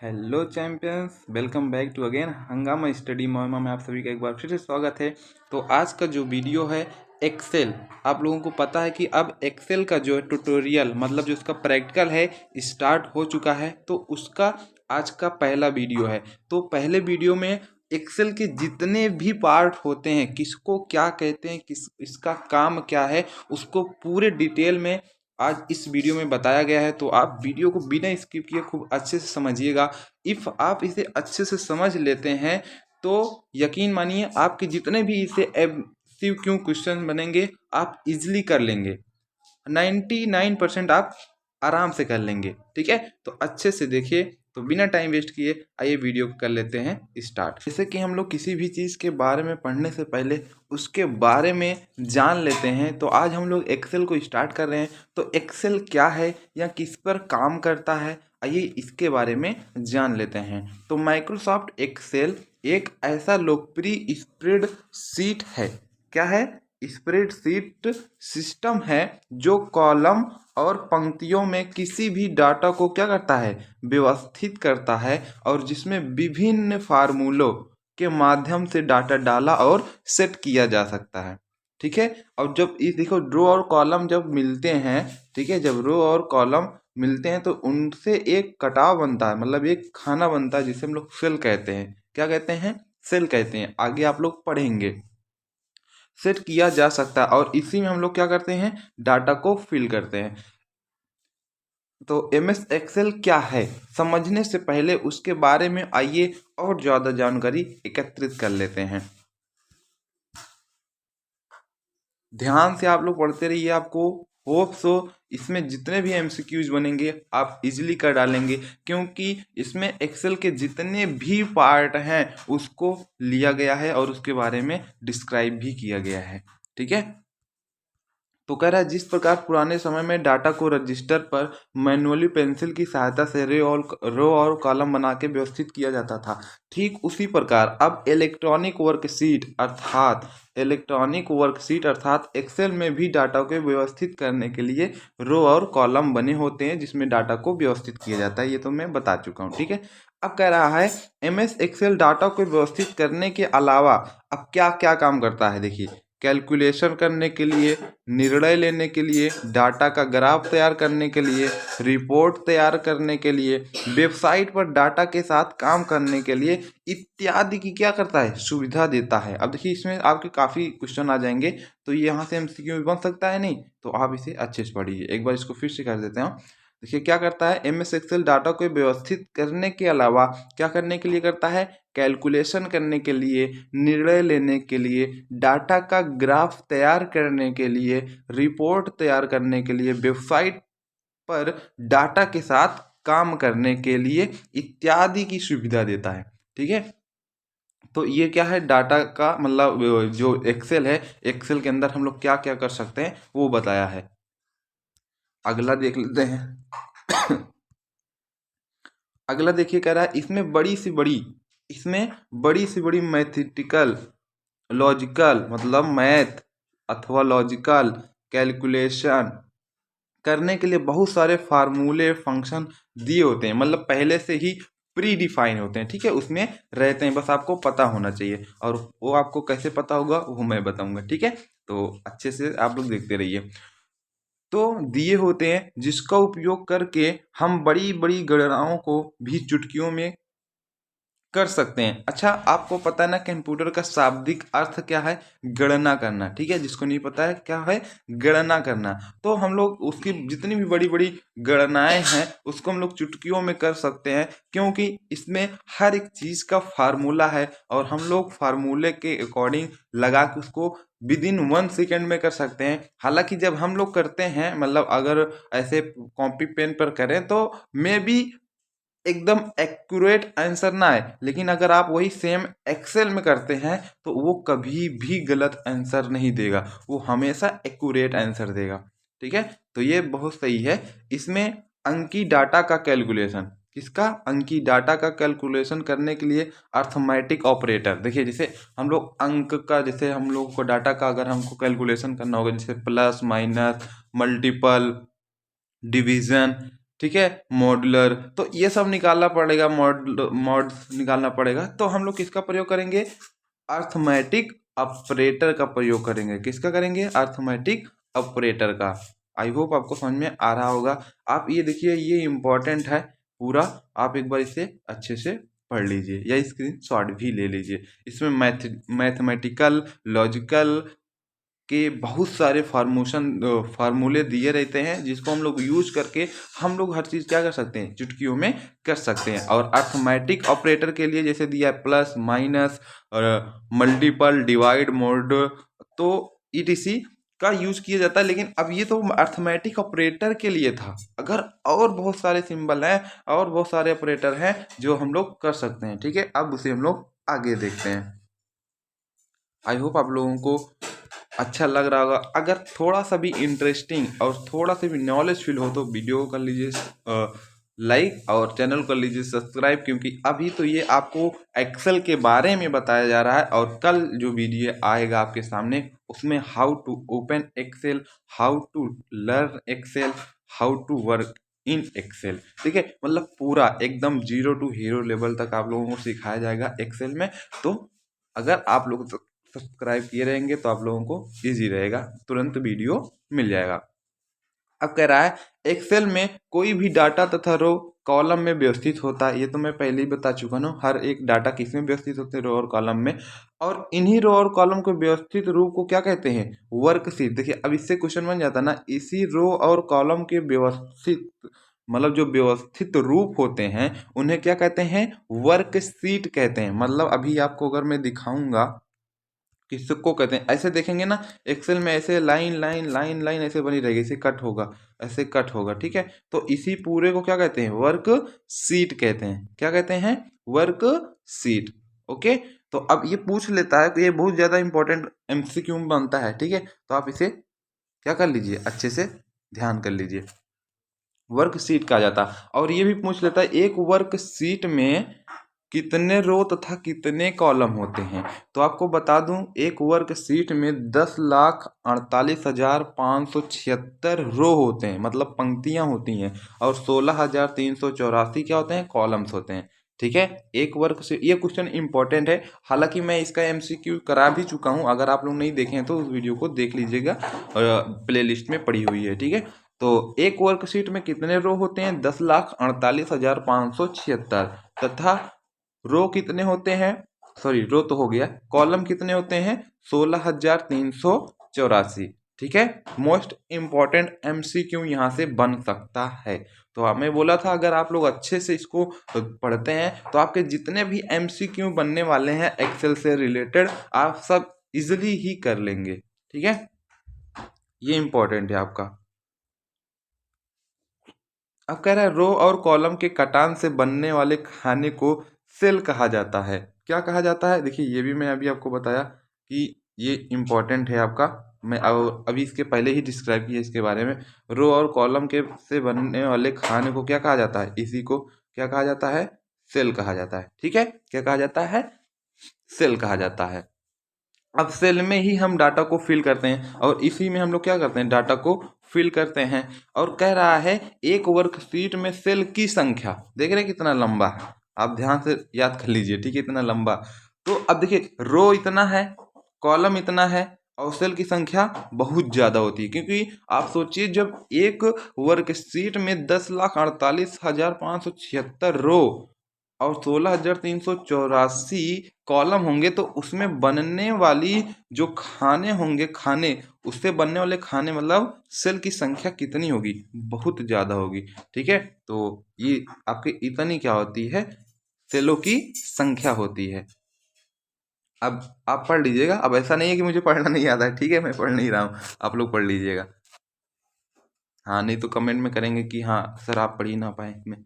Hello champions, welcome back to again हंगामा study मोहिमा में आप सभी का एक बार फिर से स्वागत है। तो आज का जो वीडियो है एक्सेल, आप लोगों को पता है कि अब एक्सेल का जो ट्यूटोरियल मतलब जो उसका प्रैक्टिकल है स्टार्ट हो चुका है। तो उसका आज का पहला वीडियो है। तो पहले वीडियो में एक्सेल के जितने भी पार्ट होते हैं, किसको क्या कहते हैं, किस इसका काम क्या है, उसको पूरे डिटेल में आज इस वीडियो में बताया गया है। तो आप वीडियो को बिना स्किप किए खूब अच्छे से समझिएगा। इफ़ आप इसे अच्छे से समझ लेते हैं तो यकीन मानिए आपके जितने भी इसे MCQ क्वेश्चन बनेंगे आप इजीली कर लेंगे। 99% आप आराम से कर लेंगे। ठीक है, तो अच्छे से देखिए। तो बिना टाइम वेस्ट किए आइए वीडियो को कर लेते हैं स्टार्ट। जैसे कि हम लोग किसी भी चीज़ के बारे में पढ़ने से पहले उसके बारे में जान लेते हैं। तो आज हम लोग एक्सेल को स्टार्ट कर रहे हैं। तो एक्सेल क्या है या किस पर काम करता है, आइए इसके बारे में जान लेते हैं। तो माइक्रोसॉफ्ट एक्सेल एक ऐसा लोकप्रिय स्प्रेडशीट है। क्या है? स्प्रेडशीट सिस्टम है जो कॉलम और पंक्तियों में किसी भी डाटा को क्या करता है, व्यवस्थित करता है, और जिसमें विभिन्न फार्मूलों के माध्यम से डाटा डाला और सेट किया जा सकता है। ठीक है, और जब ये देखो रो और कॉलम जब मिलते हैं, ठीक है, जब रो और कॉलम मिलते हैं तो उनसे एक कटाव बनता है, मतलब एक खाना बनता है जिसे हम लोग सेल कहते हैं। क्या कहते हैं? सेल कहते हैं। आगे आप लोग पढ़ेंगे। सेट किया जा सकता है और इसी में हम लोग क्या करते हैं, डाटा को फिल करते हैं। तो MS एक्सेल क्या है, समझने से पहले उसके बारे में आइए और ज़्यादा जानकारी एकत्रित कर लेते हैं। ध्यान से आप लोग पढ़ते रहिए। आपको होप सो इसमें जितने भी MCQs बनेंगे आप इजीली कर डालेंगे, क्योंकि इसमें एक्सेल के जितने भी पार्ट हैं उसको लिया गया है और उसके बारे में डिस्क्राइब भी किया गया है। ठीक है, तो कह रहा है जिस प्रकार पुराने समय में डाटा को रजिस्टर पर मैनुअली पेंसिल की सहायता से रो और कॉलम बना के व्यवस्थित किया जाता था, ठीक उसी प्रकार अब इलेक्ट्रॉनिक वर्कशीट अर्थात एक्सेल में भी डाटा को व्यवस्थित करने के लिए रो और कॉलम बने होते हैं जिसमें डाटा को व्यवस्थित किया जाता है। ये तो मैं बता चुका हूँ। ठीक है, अब कह रहा है MS एक्सेल डाटा को व्यवस्थित करने के अलावा अब क्या क्या काम करता है। देखिए, कैलकुलेशन करने के लिए, निर्णय लेने के लिए, डाटा का ग्राफ तैयार करने के लिए, रिपोर्ट तैयार करने के लिए, वेबसाइट पर डाटा के साथ काम करने के लिए इत्यादि की क्या करता है, सुविधा देता है। अब देखिए इसमें आपके काफ़ी क्वेश्चन आ जाएंगे, तो ये यहाँ से MCQ भी बन सकता है। नहीं तो आप इसे अच्छे से पढ़िए। एक बार इसको फिर से कर देते हैं। देखिए क्या करता है, MS एक्सेल डाटा को व्यवस्थित करने के अलावा क्या करने के लिए करता है, कैलकुलेशन करने के लिए, निर्णय लेने के लिए, डाटा का ग्राफ तैयार करने के लिए, रिपोर्ट तैयार करने के लिए, वेबसाइट पर डाटा के साथ काम करने के लिए इत्यादि की सुविधा देता है। ठीक है, तो ये क्या है, डाटा का मतलब जो एक्सेल है, एक्सेल के अंदर हम लोग क्या क्या कर सकते हैं वो बताया है। अगला देख लेते हैं। अगला देखिए, कह रहा है इसमें बड़ी सी बड़ी मैथेटिकल, लॉजिकल मतलब मैथ अथवा लॉजिकल कैलकुलेशन करने के लिए बहुत सारे फार्मूले फंक्शन दिए होते हैं, मतलब पहले से ही प्री डिफाइन होते हैं। ठीक है, उसमें रहते हैं, बस आपको पता होना चाहिए। और वो आपको कैसे पता होगा वो मैं बताऊंगा। ठीक है, तो अच्छे से आप लोग देखते रहिए। तो दिए होते हैं जिसका उपयोग करके हम बड़ी बड़ी गणनाओं को भी चुटकियों में कर सकते हैं। अच्छा, आपको पता है ना कंप्यूटर का शाब्दिक अर्थ क्या है, गणना करना। ठीक है, जिसको नहीं पता है क्या है, गणना करना। तो हम लोग उसकी जितनी भी बड़ी बड़ी गणनाएं हैं उसको हम लोग चुटकियों में कर सकते हैं, क्योंकि इसमें हर एक चीज का फार्मूला है और हम लोग फार्मूले के अकॉर्डिंग लगा के उसको विद इन 1 सेकेंड में कर सकते हैं। हालांकि जब हम लोग करते हैं, मतलब अगर ऐसे कॉपी पेन पर करें तो मे बी एकदम एक्यूरेट आंसर ना आए, लेकिन अगर आप वही सेम एक्सेल में करते हैं तो वो कभी भी गलत आंसर नहीं देगा, वो हमेशा एक्यूरेट आंसर देगा। ठीक है, तो ये बहुत सही है। इसमें अंकी डाटा का कैलकुलेशन, किसका, अंकी डाटा का कैलकुलेशन करने के लिए अर्थमेटिक ऑपरेटर। देखिए जैसे हम लोग अंक का, जैसे हम लोग को डाटा का अगर हमको कैलकुलेशन करना होगा, जैसे प्लस माइनस मल्टीपल डिवीजन, ठीक है, मॉडुलर, तो ये सब निकालना पड़ेगा, मॉड्स निकालना पड़ेगा। तो हम लोग किसका प्रयोग करेंगे, अर्थमेटिक ऑपरेटर का प्रयोग करेंगे। किसका करेंगे, अर्थमेटिक ऑपरेटर का। आई होप आपको समझ में आ रहा होगा। आप ये देखिए, ये इम्पोर्टेंट है पूरा, आप एक बार इसे अच्छे से पढ़ लीजिए या स्क्रीन शॉट भी ले लीजिए। इसमें मैथमेटिकल, लॉजिकल के बहुत सारे फार्मूले दिए रहते हैं, जिसको हम लोग यूज करके हम लोग हर चीज़ क्या कर सकते हैं, चुटकियों में कर सकते हैं। और अर्थमेटिक ऑपरेटर के लिए जैसे दिया है plus, minus, multiple, divide, mode, तो ईटीसी का यूज किया जाता है। लेकिन अब ये तो अर्थमेटिक ऑपरेटर के लिए था। अगर और बहुत सारे सिंबल हैं और बहुत सारे ऑपरेटर हैं जो हम लोग कर सकते हैं। ठीक है, अब उसे हम लोग आगे देखते हैं। आई होप आप लोगों को अच्छा लग रहा होगा। अगर थोड़ा सा भी इंटरेस्टिंग और थोड़ा सा भी नॉलेज फील हो तो वीडियो को कर लीजिए लाइक और चैनल कर लीजिए सब्सक्राइब, क्योंकि अभी तो ये आपको एक्सेल के बारे में बताया जा रहा है। और कल जो वीडियो आएगा आपके सामने, उसमें how to open Excel, how to learn Excel, how to work in Excel. ठीक है, मतलब पूरा एकदम 0 टू हीरो लेवल तक आप लोगों को सिखाया जाएगा एक्सेल में। तो अगर आप लोग सब्सक्राइब किए रहेंगे तो आप लोगों को इजी रहेगा, तुरंत वीडियो मिल जाएगा। अब कह रहा है एक्सेल में कोई भी डाटा तथा रो कॉलम में व्यवस्थित होता है। ये तो मैं पहले ही बता चुका हूँ, हर एक डाटा किस में व्यवस्थित होते हैं, रो और कॉलम में। और इन्हीं रो और कॉलम को व्यवस्थित रूप को क्या कहते हैं, वर्कशीट। देखिए अब इससे क्वेश्चन बन जाता है ना, इसी रो और कॉलम के व्यवस्थित मतलब जो व्यवस्थित रूप होते हैं उन्हें क्या कहते हैं, वर्कशीट कहते हैं। मतलब अभी आपको अगर मैं दिखाऊंगा किसको कहते हैं, ऐसे देखेंगे ना एक्सेल में, ऐसे लाइन लाइन लाइन लाइन ऐसे बनी रहेगी, ऐसे कट होगा, ऐसे कट होगा। ठीक है, तो इसी पूरे को क्या कहते हैं, वर्क शीट कहते हैं। क्या कहते हैं, वर्क शीट। ओके, तो अब ये पूछ लेता है कि ये बहुत ज्यादा इंपॉर्टेंट एमसीक्यू में बनता है। ठीक है, तो आप इसे क्या कर लीजिए, अच्छे से ध्यान कर लीजिए। वर्कशीट कहा जाता है। और ये भी पूछ लेता है एक वर्कशीट में कितने रो तथा कितने कॉलम होते हैं। तो आपको बता दूं, एक वर्कशीट में 10,48,576 रो होते हैं, मतलब पंक्तियां होती हैं, और 16,384 क्या होते हैं, कॉलम्स होते हैं। ठीक है, एक वर्कशीट, ये क्वेश्चन इंपॉर्टेंट है। हालांकि मैं इसका एमसीक्यू करा भी चुका हूं, अगर आप लोग नहीं देखे हैं तो उस वीडियो को देख लीजिएगा, प्लेलिस्ट में पड़ी हुई है। ठीक है, तो एक वर्कशीट में कितने रो होते हैं, 10,48,576 तथा रो कितने होते हैं, सॉरी रो तो हो गया, कॉलम कितने होते हैं, 16,384। ठीक है, मोस्ट इंपॉर्टेंट एमसीक्यू यहाँ से बन सकता है। तो हमें बोला था अगर आप लोग अच्छे से इसको पढ़ते हैं तो आपके जितने भी एमसीक्यू बनने वाले हैं एक्सेल से रिलेटेड, आप सब इजिली ही कर लेंगे। ठीक है, ये इंपॉर्टेंट है आपका। अब कह रहा है रो और कॉलम के कटान से बनने वाले खाने को सेल कहा जाता है। क्या कहा जाता है, देखिए ये भी मैं अभी आपको बताया कि ये इम्पोर्टेंट है आपका। मैं अभी इसके पहले ही डिस्क्राइब किया इसके बारे में। रो और कॉलम के से बनने वाले खाने को क्या कहा जाता है, इसी को क्या कहा जाता है, सेल कहा जाता है। ठीक है, क्या कहा जाता है, सेल कहा जाता है। अब सेल में ही हम डाटा को फिल करते हैं और इसी में हम लोग क्या करते हैं, डाटा को फिल करते हैं। और कह रहा है एक वर्कशीट में सेल की संख्या, देख रहे हैं कितना लंबा है, आप ध्यान से याद कर लीजिए। ठीक है, इतना लंबा। तो अब देखिए रो इतना है, कॉलम इतना है, और सेल की संख्या बहुत ज्यादा होती है। क्योंकि आप सोचिए जब एक वर्कशीट में 10,48,576 रो और 16,384 कॉलम होंगे, तो उसमें बनने वाली जो खाने होंगे, खाने, उससे बनने वाले खाने मतलब सेल की संख्या कितनी होगी, बहुत ज़्यादा होगी। ठीक है, तो ये आपके इतनी क्या होती है, सेलों की संख्या होती है। अब आप पढ़ लीजिएगा। अब ऐसा नहीं है कि मुझे पढ़ना नहीं आता है, ठीक है, मैं पढ़ नहीं रहा हूँ, आप लोग पढ़ लीजिएगा। हाँ, नहीं तो कमेंट में करेंगे कि हाँ सर आप पढ़ ही ना पाए में।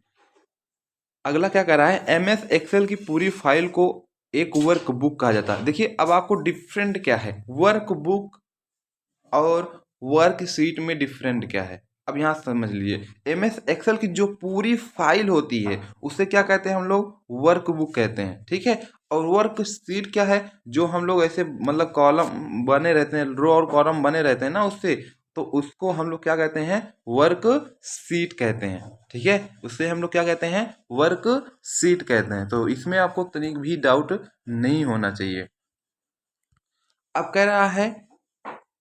अगला क्या कर रहा है, एम एस एक्सेल की पूरी फाइल को एक वर्कबुक कहा जाता है। देखिए अब आपको डिफरेंट क्या है, वर्कबुक और वर्कशीट में डिफरेंट क्या है, अब यहाँ समझ लीजिए। एम एस एक्सेल की जो पूरी फाइल होती है उसे क्या कहते हैं हम लोग, वर्कबुक कहते हैं। ठीक है, और वर्कशीट क्या है, जो हम लोग ऐसे मतलब कॉलम बने रहते हैं, रो और कॉलम बने रहते हैं ना, उससे तो उसको हम लोग क्या कहते हैं, वर्क शीट कहते हैं। ठीक है, उससे हम लोग क्या कहते हैं, वर्क शीट कहते हैं। तो इसमें आपको तनिक भी डाउट नहीं होना चाहिए। अब कह रहा है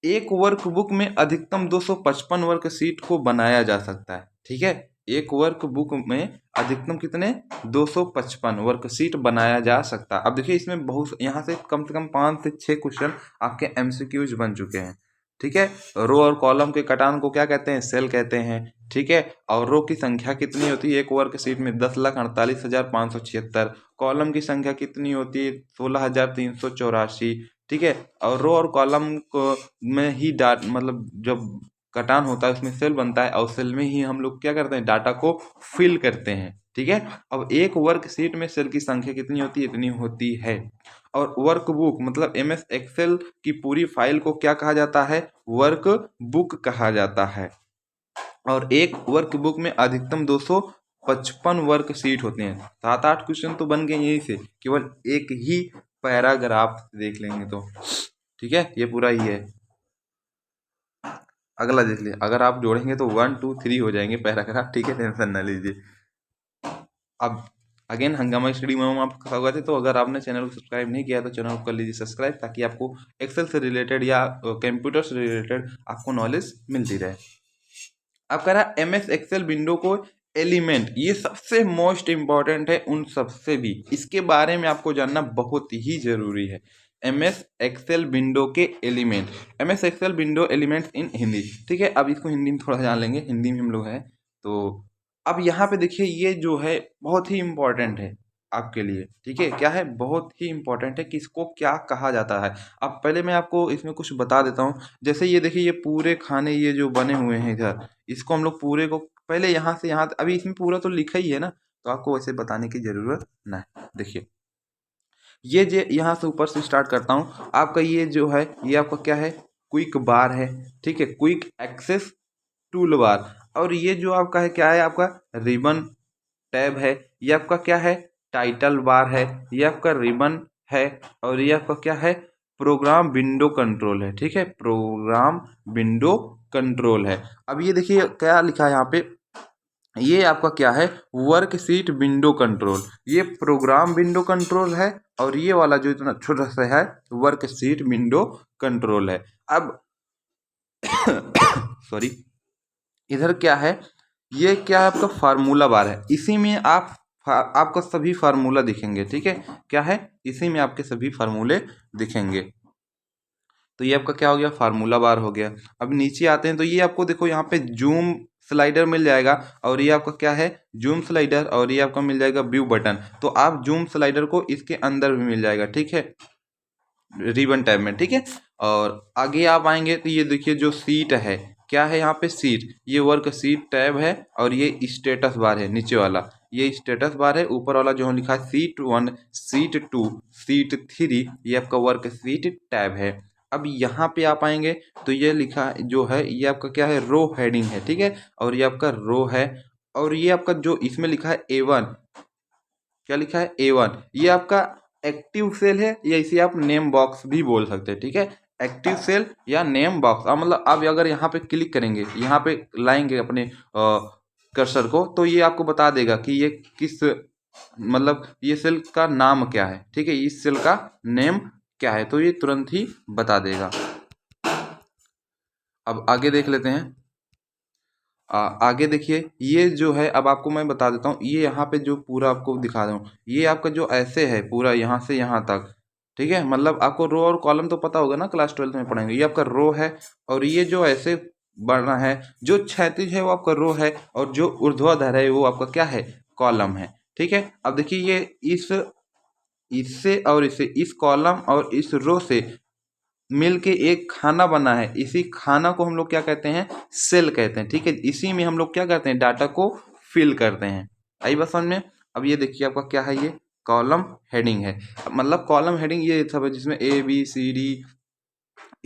एक वर्कबुक में अधिकतम 255 वर्कशीट को बनाया जा सकता है। ठीक है, एक वर्कबुक में अधिकतम कितने, 255 वर्कशीट बनाया जा सकता है। अब देखिए इसमें बहुत, यहाँ से कम 5 से 6 क्वेश्चन आपके एमसीक्यूज बन चुके हैं। ठीक है, रो और कॉलम के कटान को क्या कहते हैं, सेल कहते हैं। ठीक है, और रो की संख्या कितनी होती है एक वर्कशीट में, 10,48,576। कॉलम की संख्या कितनी होती है, 16,384। ठीक है, और रो और कॉलम को में ही डाट मतलब जब कटान होता है उसमें सेल बनता है, और सेल में ही हम लोग क्या करते हैं, डाटा को फिल करते हैं। ठीक है, अब एक वर्कशीट में सेल की संख्या कितनी होती है, इतनी होती है। और वर्कबुक मतलब एमएस एक्सेल की पूरी फाइल को क्या कहा जाता है, वर्क बुक कहा जाता है। और एक वर्कबुक में अधिकतम 255 वर्कशीट होते हैं। 7-8 क्वेश्चन तो बन गए यहीं से, केवल एक ही पैराग्राफ देख लेंगे तो। ठीक है, ये पूरा ही है। अगला देख लिए, अगर आप जोड़ेंगे तो 1 2 3 हो जाएंगे पैराग्राफ। ठीक है, टेंशन ना लीजिए। अब अगेन हंगामा स्टडी में आपका स्वागत है। तो अगर आपने चैनल को सब्सक्राइब नहीं किया तो चैनल को कर लीजिए सब्सक्राइब, ताकि आपको एक्सेल से रिलेटेड या कंप्यूटर से रिलेटेड आपको नॉलेज मिलती रहे। अब कह रहा है एम एस एक्सेल विंडो को एलिमेंट, ये सबसे मोस्ट इंपॉर्टेंट है उन सबसे भी, इसके बारे में आपको जानना बहुत ही जरूरी है। एम एस एक्सेल विंडो के element, M S Excel window element in Hindi. ठीक है, अब इसको हिंदी में थोड़ा जान लेंगे, हिंदी में हम लोग हैं तो। अब यहाँ पे देखिए ये जो है बहुत ही इंपॉर्टेंट है आपके लिए। ठीक है, क्या है, बहुत ही इंपॉर्टेंट है कि इसको क्या कहा जाता है। अब पहले मैं आपको इसमें कुछ बता देता हूँ। जैसे ये देखिए, ये पूरे खाने ये जो बने हुए हैं इधर, इसको हम लोग पूरे को पहले यहाँ से यहाँ, अभी इसमें पूरा तो लिखा ही है ना, तो आपको वैसे बताने की जरूरत ना है। देखिए ये जो यहाँ से ऊपर से स्टार्ट करता हूँ, आपका ये जो है ये आपका क्या है, क्विक बार है। ठीक है, क्विक एक्सेस टूल बार। और ये जो आपका है क्या है, आपका रिबन टैब है। ये आपका क्या है, टाइटल बार है। ये आपका रिबन है। और ये आपका क्या है, प्रोग्राम विंडो कंट्रोल है। ठीक है, प्रोग्राम विंडो कंट्रोल है। अब ये देखिए क्या लिखा है यहाँ पे, ये आपका क्या है, वर्कशीट विंडो कंट्रोल। ये प्रोग्राम विंडो कंट्रोल है, और ये वाला जो इतना छोटा सा है वर्कशीट विंडो कंट्रोल है। अब सॉरी, इधर क्या है, ये क्या है, आपका फार्मूला बार है। इसी में आपका सभी फार्मूला दिखेंगे। ठीक है, क्या है, इसी में आपके सभी फार्मूले दिखेंगे। तो ये आपका क्या हो गया, फार्मूला बार हो गया। अब नीचे आते हैं तो ये आपको देखो यहाँ पे जूम स्लाइडर मिल जाएगा, और ये आपका क्या है, जूम स्लाइडर, और ये आपका मिल जाएगा व्यू बटन। तो आप जूम स्लाइडर को इसके अंदर भी मिल जाएगा। ठीक है, रिबन टैब में। ठीक है, और आगे आप आएंगे तो ये देखिए जो सीट है, क्या है यहाँ पे सीट, ये वर्क सीट टैब है। और ये स्टेटस बार है नीचे वाला, ये स्टेटस बार है। ऊपर वाला जो लिखा है सीट 1, सीट 2, सीट 3, ये आपका वर्क सीट टैब है। अब यहाँ पे आप आएंगे तो ये लिखा जो है, ये आपका क्या है, रो हेडिंग है। ठीक है, और ये आपका रो है। और ये आपका जो इसमें लिखा है A1, क्या लिखा है, A1, ये आपका एक्टिव सेल है, या इसे आप नेम बॉक्स भी बोल सकते हैं। ठीक है, एक्टिव सेल या नेम बॉक्स। अब मतलब आप अगर यहाँ पे क्लिक करेंगे, यहाँ पे लाएंगे अपने कर्सर को, तो ये आपको बता देगा कि ये किस मतलब ये सेल का नाम क्या है। ठीक है, इस सेल का नेम क्या है, तो ये तुरंत ही बता देगा। अब आगे देख लेते हैं। आगे देखिए ये जो है, अब आपको मैं बता देता हूँ, ये यहाँ पे जो पूरा आपको दिखा रहा हूँ, ये आपका जो ऐसे है पूरा यहाँ से यहाँ तक। ठीक है, मतलब आपको रो और कॉलम तो पता होगा ना, क्लास 12 में पढ़ेंगे। ये आपका रो है, और ये जो ऐसे बढ़ना है, जो क्षैतिज है वो आपका रो है, और जो ऊर्ध्वाधर है वो आपका क्या है, कॉलम है। ठीक है, अब देखिए ये इससे और इसे, इस कॉलम और इस रो से मिल के एक खाना बना है। इसी खाना को हम लोग क्या कहते हैं, सेल कहते हैं। ठीक है, इसी में हम लोग क्या करते हैं, डाटा को फिल करते हैं। आई बात समझ में। अब ये देखिए आपका क्या है, ये कॉलम हेडिंग है। मतलब कॉलम हेडिंग ये सब है जिसमें A B C D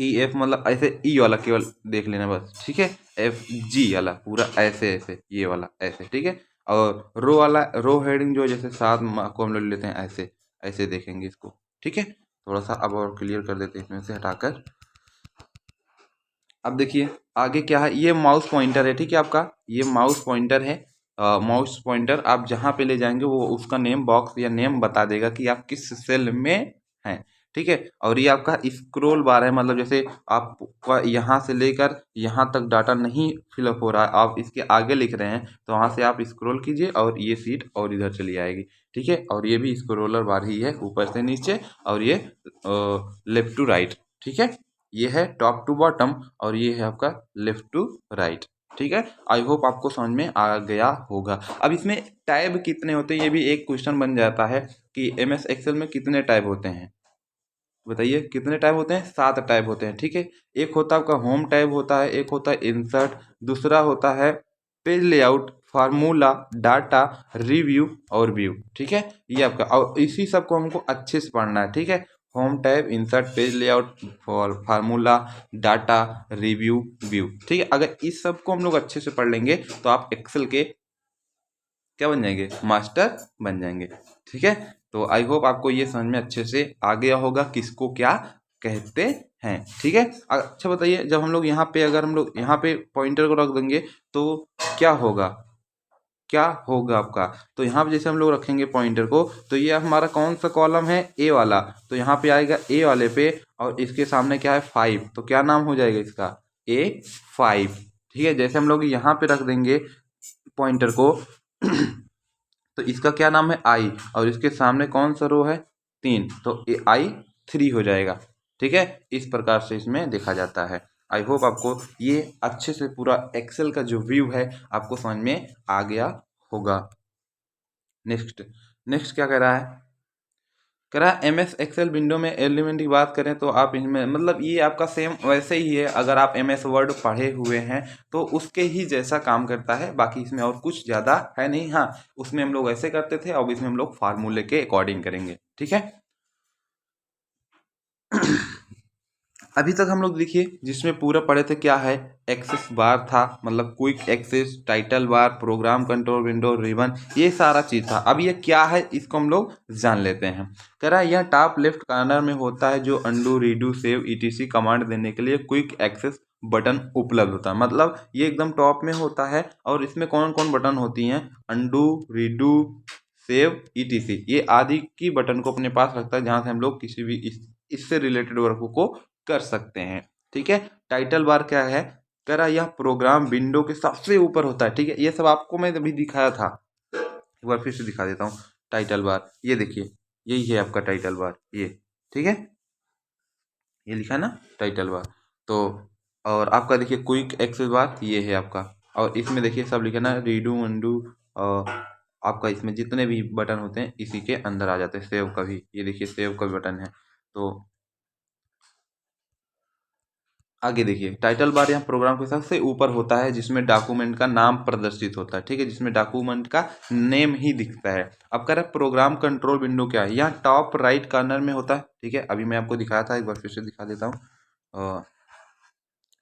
E F, मतलब ऐसे ई वाला केवल देख लेना बस। ठीक है, FG वाला पूरा ऐसे ऐसे, ये वाला ऐसे। ठीक है, और रो वाला, रो हेडिंग जो है जैसे 7 को हम लोग लेते हैं ऐसे ऐसे देखेंगे इसको। ठीक है, थोड़ा सा अब और क्लियर कर देते हैं इसमें से हटाकर। अब देखिए आगे क्या है, ये माउस पॉइंटर है, ठीक है, आपका ये माउस पॉइंटर है। माउस पॉइंटर आप जहाँ पे ले जाएंगे वो उसका नेम बॉक्स या नेम बता देगा कि आप किस सेल में हैं, ठीक है। और ये आपका स्क्रोल बार है, मतलब जैसे आपका यहाँ से लेकर यहाँ तक डाटा नहीं फिलअप हो रहा है, आप इसके आगे लिख रहे हैं तो वहाँ से आप स्क्रॉल कीजिए और ये सीट और इधर चली आएगी, ठीक है। और ये भी स्क्रोलर बार ही है, ऊपर से नीचे, और ये लेफ्ट टू राइट, ठीक है। ये है टॉप टू बॉटम और ये है आपका लेफ्ट टू राइट, ठीक है। आई होप आपको समझ में आ गया होगा। अब इसमें टैब कितने होते हैं ये भी एक क्वेश्चन बन जाता है कि एमएस एक्सेल में कितने टैब होते हैं, बताइए कितने टैब होते हैं। 7 टैब होते हैं, ठीक है। एक होता है आपका होम टैब होता है, एक होता है इंसर्ट, दूसरा होता है page layout, formula, data, review और व्यू, ठीक है। ये आपका, और इसी सब को हमको अच्छे से पढ़ना है, ठीक है। Home tab, insert, page layout, formula, data, review, view, ठीक है। अगर इस सब को हम लोग अच्छे से पढ़ लेंगे तो आप एक्सेल के क्या बन जाएंगे, मास्टर बन जाएंगे, ठीक है। तो आई होप आपको ये समझ में अच्छे से आ गया होगा किसको क्या कहते हैं, ठीक है। अच्छा बताइए, जब हम लोग यहाँ पे, अगर हम लोग यहाँ पे पॉइंटर को रख देंगे तो क्या होगा, क्या होगा आपका। तो यहाँ पे जैसे हम लोग रखेंगे पॉइंटर को, तो ये हमारा कौन सा कॉलम है, ए वाला, तो यहाँ पे आएगा ए वाले पे, और इसके सामने क्या है 5, तो क्या नाम हो जाएगा इसका, A5, ठीक है। जैसे हम लोग यहाँ पे रख देंगे पॉइंटर को तो इसका क्या नाम है, आई, और इसके सामने कौन सा रो है, 3, तो AI3 हो जाएगा, ठीक है। इस प्रकार से इसमें देखा जाता है। आई होप आपको ये अच्छे से पूरा एक्सेल का जो व्यू है आपको समझ में आ गया होगा। नेक्स्ट, नेक्स्ट क्या कह रहा है, कह रहा है MS एक्सेल विंडो में एलिमेंट की बात करें तो आप इनमें, मतलब ये आपका सेम वैसे ही है, अगर आप MS वर्ड पढ़े हुए हैं तो उसके ही जैसा काम करता है, बाकी इसमें और कुछ ज़्यादा है नहीं। हाँ, उसमें हम लोग ऐसे करते थे, अब इसमें हम लोग फार्मूले के अकॉर्डिंग करेंगे, ठीक है। अभी तक हम लोग देखिए जिसमें पूरा पढ़े थे क्या है, एक्सेस बार था, मतलब quick access, title bar, program control window, ribbon, ये सारा चीज़ था। अब ये क्या है इसको हम लोग जान लेते हैं। कह रहा है यह टॉप लेफ्ट कॉर्नर में होता है जो undo, redo, save, ETC command देने के लिए क्विक एक्सेस बटन उपलब्ध होता है। मतलब ये एकदम टॉप में होता है, और इसमें कौन कौन बटन होती हैं, अंडू, रीडू, सेव, ETC, ये आदि की बटन को अपने पास रखता है, जहाँ से हम लोग किसी भी इससे रिलेटेड वर्क को कर सकते हैं, ठीक है। टाइटल बार क्या है, कह रहा यह प्रोग्राम विंडो के सबसे ऊपर होता है, ठीक है। ये सब आपको मैं अभी दिखाया था, एक बार फिर से दिखा देता हूँ। टाइटल बार ये देखिए, यही है आपका टाइटल बार, ये, ठीक है, ये लिखा है ना टाइटल बार। तो और आपका देखिए क्विक एक्सेस बार ये है आपका, और इसमें देखिए सब लिखा है ना, रीडू, अंडू, और आपका इसमें जितने भी बटन होते हैं इसी के अंदर आ जाते हैं। सेव का भी, ये देखिए सेव का भी बटन है। तो आगे देखिए टाइटल बार यहाँ प्रोग्राम के सबसे ऊपर होता है, जिसमें डॉक्यूमेंट का नाम प्रदर्शित होता है, ठीक है, जिसमें डॉक्यूमेंट का नेम ही दिखता है। अब कह रहा है प्रोग्राम कंट्रोल विंडो क्या है, यहाँ टॉप राइट कॉर्नर में होता है, ठीक है। अभी मैं आपको दिखाया था, एक बार फिर से दिखा देता हूँ।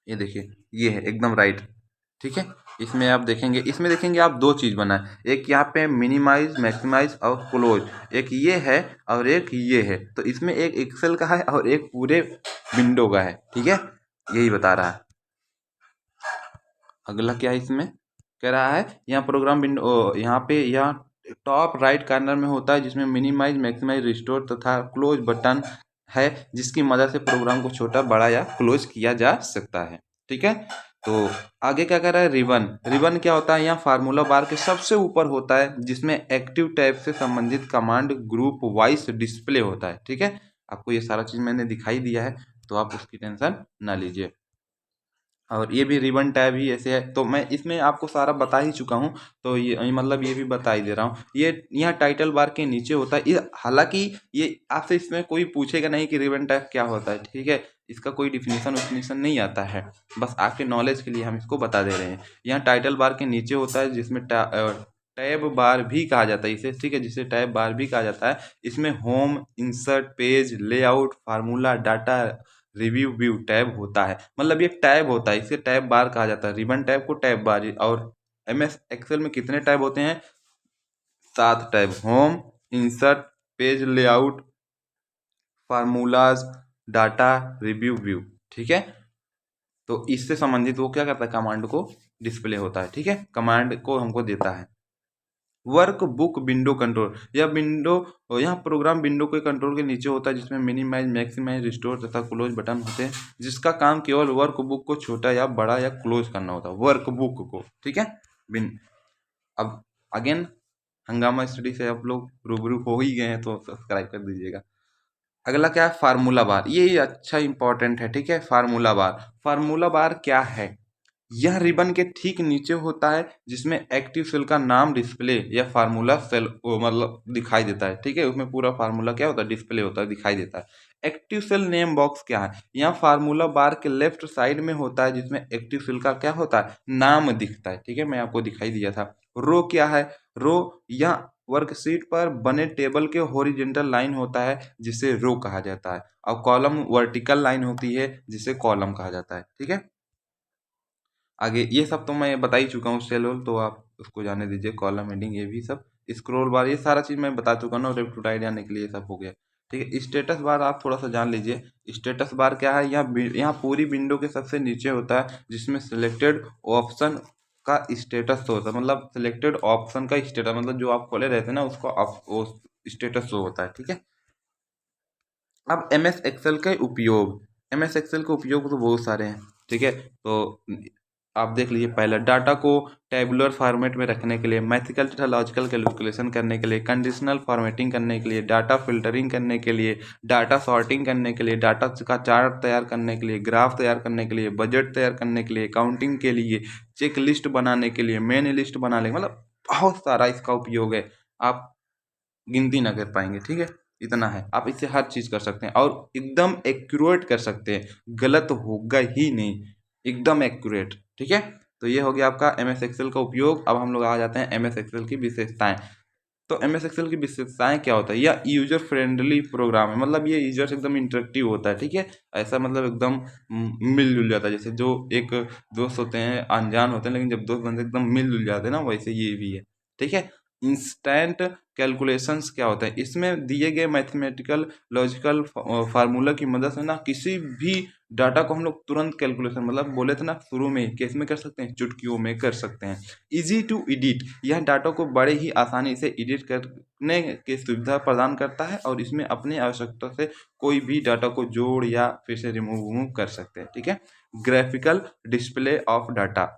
ये देखिए, ये है एकदम राइट, ठीक है। इसमें आप देखेंगे, इसमें देखेंगे आप दो चीज़ बना है, एक यहाँ पे मिनिमाइज, मैक्सिमाइज और क्लोज, एक ये है और एक ये है। तो इसमें एक एक्सेल का है और एक पूरे विंडो का है, ठीक है, यही बता रहा है। अगला क्या है इसमें, कह रहा है यहाँ प्रोग्राम विंडो, यहाँ पे यहाँ टॉप राइट कॉर्नर में होता है, जिसमें मिनिमाइज, मैक्सिमाइज, रिस्टोर तथा क्लोज बटन है, जिसकी मदद से प्रोग्राम को छोटा, बड़ा या क्लोज किया जा सकता है, ठीक है। तो आगे क्या कर रहा है, रिबन, रिबन क्या होता है, यहाँ फार्मूला बार के सबसे ऊपर होता है, जिसमें एक्टिव टैब से संबंधित कमांड ग्रुप वाइज डिस्प्ले होता है, ठीक है। आपको ये सारा चीज़ मैंने दिखाई दिया है, तो आप उसकी टेंशन ना लीजिए। और ये भी रिबन टैब ही ऐसे है, तो मैं इसमें आपको सारा बता ही चुका हूँ, तो ये मतलब ये भी बता ही दे रहा हूँ। ये यहाँ टाइटल बार के नीचे होता है, ये हालांकि ये आपसे इसमें कोई पूछेगा नहीं कि रिबन टैब क्या होता है, ठीक है। इसका कोई डिफिनीशन उफिनीशन नहीं आता है, बस आपके नॉलेज के लिए हम इसको बता दे रहे हैं। यहाँ टाइटल बार के नीचे होता है, जिसमें टैब बार भी कहा जाता है इसे, ठीक है, जिसे टैब बार भी कहा जाता है। इसमें home, insert, page layout, formula, data, review, view tab होता है, मतलब ये टैब होता है, इसे टैब बार कहा जाता है। रिबन टैब को टैब बार। और MS एक्सेल में कितने टैब होते हैं, 7 tab, home, insert, page layout, formulas, data, review, view, ठीक है। तो इससे संबंधित वो क्या करता है, कमांड को डिस्प्ले होता है। ठीक है, कमांड को हमको देता है। वर्क बुक विंडो कंट्रोल, यह विंडो, यह प्रोग्राम विंडो के कंट्रोल के नीचे होता है, जिसमें मिनिमाइज, मैक्सिमाइज, रिस्टोर तथा क्लोज बटन होते हैं, जिसका काम केवल वर्क बुक को छोटा या बड़ा या क्लोज करना होता है, वर्क बुक को। ठीक है, अब अगेन हंगामा स्टडी से आप लोग रूबरू हो ही गए हैं तो सब्सक्राइब कर दीजिएगा। अगला क्या है, फार्मूला बार। ये अच्छा इंपॉर्टेंट है। ठीक है, फार्मूला बार। फार्मूला बार क्या है, यह रिबन के ठीक नीचे होता है, जिसमें एक्टिव सेल का नाम डिस्प्ले या फार्मूला सेल मतलब दिखाई देता है। ठीक है, उसमें पूरा फार्मूला क्या होता है, डिस्प्ले होता है, दिखाई देता है। एक्टिव सेल नेम बॉक्स क्या है, यहाँ फार्मूला बार के लेफ्ट साइड में होता है, जिसमें एक्टिव सेल का क्या होता है, नाम दिखता है। ठीक है, मैं आपको दिखाई दिया था। रो क्या है, रो या वर्कशीट पर बने टेबल के हॉरिजेंटल लाइन होता है, जिसे रो कहा जाता है, और कॉलम वर्टिकल लाइन होती है, जिसे कॉलम कहा जाता है। ठीक है, आगे ये सब तो मैं बता ही चुका हूँ, सेल होल तो आप उसको जाने दीजिए, कॉलम हेडिंग ये भी सब, स्क्रॉल बार ये सारा चीज़ मैं बता चुका हूँ, रेप्टोटाइड आने के लिए ये सब हो गया। ठीक है, स्टेटस बार आप थोड़ा सा जान लीजिए। स्टेटस बार क्या है, यहाँ पूरी विंडो के सबसे नीचे होता है, जिसमें सिलेक्टेड ऑप्शन का स्टेटस शो होता है, मतलब सिलेक्टेड ऑप्शन का स्टेटस, मतलब जो आप खोले रहते हैं ना उसको वो स्टेटस शो होता है। ठीक है, अब एम एस एक्सेल के उपयोग, एम एस एक्सेल के उपयोग तो बहुत सारे हैं। ठीक है, तो आप देख लीजिए। पहला, डाटा को टेबुलर फॉर्मेट में रखने के लिए, मैथमेटिकल तथा लॉजिकल कैलकुलेशन करने के लिए, कंडीशनल फॉर्मेटिंग करने के लिए, डाटा फिल्टरिंग करने के लिए, डाटा सॉर्टिंग करने के लिए, डाटा का चार्ट तैयार करने के लिए, ग्राफ तैयार करने के लिए, बजट तैयार करने के लिए, काउंटिंग के लिए, चेक लिस्ट बनाने के लिए, मेन लिस्ट बनाने के, मतलब बहुत सारा इसका उपयोग है, आप गिनती ना कर पाएंगे। ठीक है, इतना है, आप इससे हर चीज़ कर सकते हैं और एकदम एक्यूरेट कर सकते हैं, गलत होगा ही नहीं, एकदम एक्यूरेट। ठीक है, तो ये हो गया आपका एम एस एक्सेल का उपयोग। अब हम लोग आ जाते हैं एम एस एक्सेल की विशेषताएं। तो एम एस एक्सेल की विशेषताएं क्या होता है, यह यूजर फ्रेंडली प्रोग्राम है, मतलब ये यूजर से एकदम इंटरेक्टिव होता है। ठीक है, ऐसा मतलब एकदम मिलजुल जाता है, जैसे जो एक दोस्त होते हैं अनजान होते हैं, लेकिन जब दोस्त बनते हैं एकदम मिलजुल जाते हैं ना, वैसे ये भी है। ठीक है, इंस्टेंट कैलकुलेशंस क्या होता है, इसमें दिए गए मैथमेटिकल लॉजिकल फार्मूला की मदद से ना किसी भी डाटा को हम लोग तुरंत कैलकुलेशन, मतलब बोले थे ना शुरू में, केस में कर सकते हैं, चुटकियों में कर सकते हैं। इजी टू एडिट, यह डाटा को बड़े ही आसानी से एडिट करने की सुविधा प्रदान करता है, और इसमें अपनी आवश्यकता से कोई भी डाटा को जोड़ या फिर से रिमूव कर सकते हैं। ठीक है, ग्राफिकल डिस्प्ले ऑफ डाटा,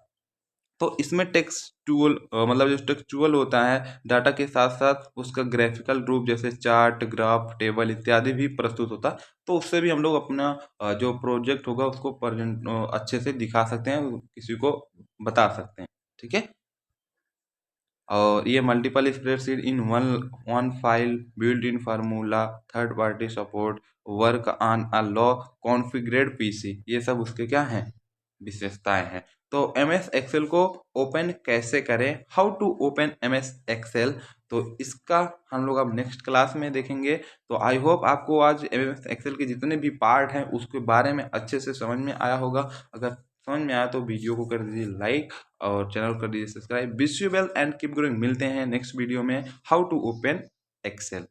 तो इसमें टेक्सचुअल मतलब जो टेक्सचुअल होता है डाटा के साथ साथ उसका ग्राफिकल रूप, जैसे चार्ट, ग्राफ, टेबल इत्यादि भी प्रस्तुत होता है, तो उससे भी हम लोग अपना जो प्रोजेक्ट होगा उसको प्रेजेंट अच्छे से दिखा सकते हैं, किसी को बता सकते हैं। ठीक है, और ये multiple spreadsheet in one one file, built in formula, third party support, work on a low configured PC, ये सब उसके क्या हैं, विशेषताएं हैं। तो एम एस एक्सेल को ओपन कैसे करें, how to open M S Excel, तो इसका हम लोग अब नेक्स्ट क्लास में देखेंगे। तो आई होप आपको आज एम एस एक्सेल के जितने भी पार्ट हैं उसके बारे में अच्छे से समझ में आया होगा। अगर समझ में आया तो वीडियो को कर दीजिए लाइक और चैनल कर दीजिए subscribe. Wish you well and keep growing. मिलते हैं नेक्स्ट वीडियो में, हाउ टू ओपन एक्सेल।